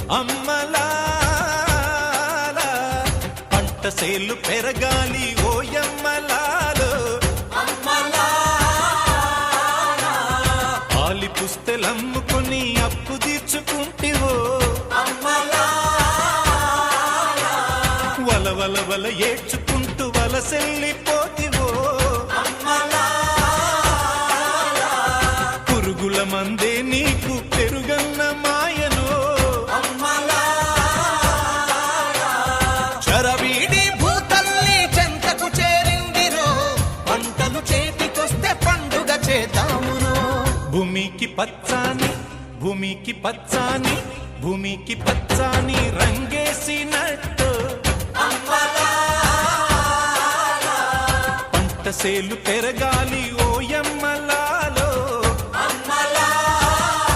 అమ్మలాల పంట సేలు పెరగాలి ఓయమ్మలాలో ఆలి పుస్తెలమ్ముకుని అప్పు తీర్చుకుంటివో వల వల వల ఏడ్చుకుంటూ వలసెల్లిపోతివో పురుగుల మందే నీకు పెరుగన్న మాయనో చరవీడి భూతల్లి చెంతకు చేరిందిరో పంటలు చేతికొస్తే పండుగ చేద్దామురో భూమికి పచ్చాని భూమికి పచ్చాని భూమికి పచ్చాని రంగేసినట్టు పంట సేలు పెరగాలి